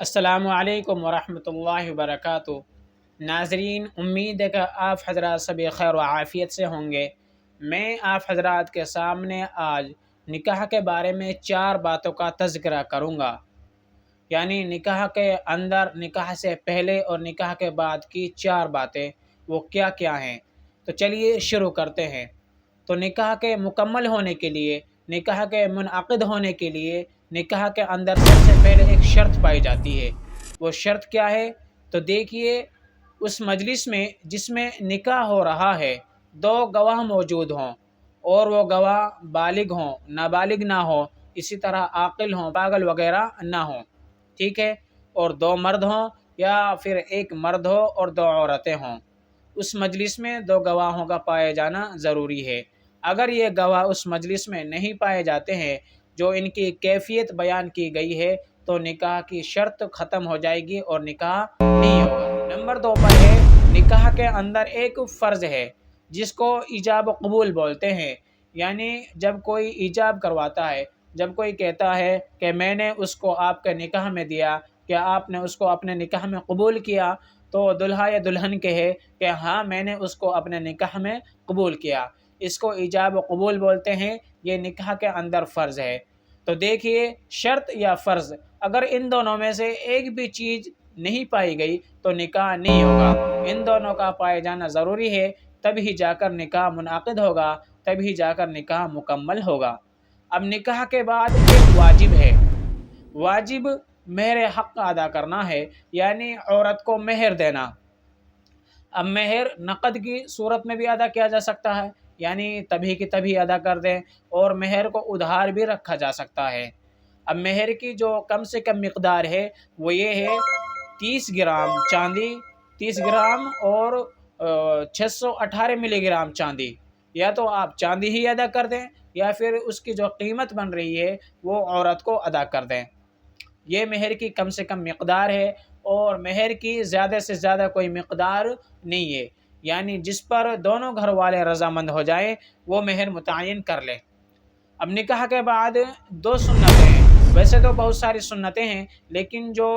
السلام علیکم ورحمۃ اللہ وبرکاتہ۔ ناظرین، امید ہے کہ آپ حضرات سب خیر و عافیت سے ہوں گے۔ میں آپ حضرات کے سامنے آج نکاح کے بارے میں 4 باتوں کا تذکرہ کروں گا، یعنی نکاح کے اندر، نکاح سے پہلے اور نکاح کے بعد کی 4 باتیں وہ کیا کیا ہیں۔ تو چلیے شروع کرتے ہیں۔ تو نکاح کے مکمل ہونے کے لیے، نکاح کے منعقد ہونے کے لیے، نکاح کے اندر سب سے پہلے ایک شرط پائی جاتی ہے۔ وہ شرط کیا ہے؟ تو دیکھیے، اس مجلس میں جس میں نکاح ہو رہا ہے 2 گواہ موجود ہوں، اور وہ گواہ بالغ ہوں، نابالغ نہ ہوں، اسی طرح عاقل ہوں، پاگل وغیرہ نہ ہوں، ٹھیک ہے، اور 2 مرد ہوں یا پھر 1 مرد ہو اور 2 عورتیں ہوں۔ اس مجلس میں 2 گواہوں کا پایا جانا ضروری ہے۔ اگر یہ گواہ اس مجلس میں نہیں پائے جاتے ہیں جو ان کی کیفیت بیان کی گئی ہے، تو نکاح کی شرط ختم ہو جائے گی اور نکاح نہیں ہوگا۔ نمبر 2 پر ہے، نکاح کے اندر ایک فرض ہے جس کو ایجاب و قبول بولتے ہیں، یعنی جب کوئی ایجاب کرواتا ہے، جب کوئی کہتا ہے کہ میں نے اس کو آپ کے نکاح میں دیا، کیا آپ نے اس کو اپنے نکاح میں قبول کیا؟ تو دلہا یا دلہن کہے کہ ہاں میں نے اس کو اپنے نکاح میں قبول کیا، اس کو ایجاب و قبول بولتے ہیں۔ یہ نکاح کے اندر فرض ہے۔ تو دیکھیے، شرط یا فرض، اگر ان دونوں میں سے ایک بھی چیز نہیں پائی گئی تو نکاح نہیں ہوگا۔ ان دونوں کا پائے جانا ضروری ہے، تبھی جا کر نکاح منعقد ہوگا، تبھی جا کر نکاح مکمل ہوگا۔ اب نکاح کے بعد ایک واجب ہے۔ واجب مہر حق ادا کرنا ہے، یعنی عورت کو مہر دینا۔ اب مہر نقد کی صورت میں بھی ادا کیا جا سکتا ہے، یعنی تبھی کی تبھی ادا کر دیں، اور مہر کو ادھار بھی رکھا جا سکتا ہے۔ اب مہر کی جو کم سے کم مقدار ہے وہ یہ ہے 30 گرام چاندی، 30 گرام اور 618 ملی گرام چاندی، یا تو آپ چاندی ہی ادا کر دیں یا پھر اس کی جو قیمت بن رہی ہے وہ عورت کو ادا کر دیں۔ یہ مہر کی کم سے کم مقدار ہے، اور مہر کی زیادہ سے زیادہ کوئی مقدار نہیں ہے، یعنی جس پر دونوں گھر والے رضامند ہو جائیں وہ مہر متعین کر لیں۔ اب نکاح کے بعد 2 سنتیں ہیں، ویسے تو بہت ساری سنتیں ہیں لیکن جو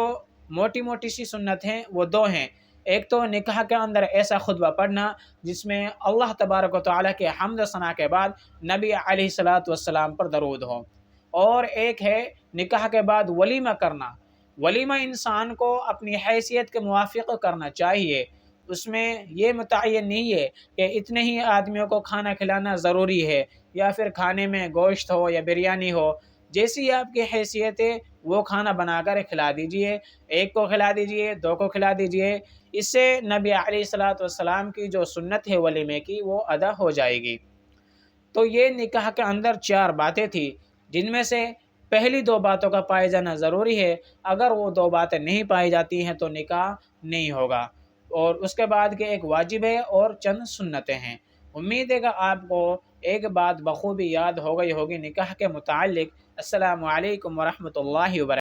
موٹی موٹی سی سنت ہیں وہ 2 ہیں۔ ایک تو نکاح کے اندر ایسا خطبہ پڑھنا جس میں اللہ تبارک و تعالیٰ کے حمد و ثنا کے بعد نبی علیہ الصلوۃ والسلام پر درود ہو، اور ایک ہے نکاح کے بعد ولیمہ کرنا۔ ولیمہ انسان کو اپنی حیثیت کے موافق کرنا چاہیے، اس میں یہ متعین نہیں ہے کہ اتنے ہی آدمیوں کو کھانا کھلانا ضروری ہے، یا پھر کھانے میں گوشت ہو یا بریانی ہو، جیسی آپ کی حیثیت ہے وہ کھانا بنا کر کھلا دیجئے، 1 کو کھلا دیجئے، 2 کو کھلا دیجئے۔ اس سے نبی علیہ الصلوۃ والسلام کی جو سنت ہے ولیمے کی وہ ادا ہو جائے گی۔ تو یہ نکاح کے اندر 4 باتیں تھیں، جن میں سے پہلی 2 باتوں کا پائے جانا ضروری ہے۔ اگر وہ 2 باتیں نہیں پائی جاتی ہیں تو نکاح نہیں ہوگا، اور اس کے بعد کے ایک واجب ہے اور چند سنتیں ہیں۔ امید ہے کہ آپ کو ایک بات بخوبی یاد ہو گئی ہوگی نکاح کے متعلق۔ السلام علیکم ورحمۃ اللہ وبرکاتہ۔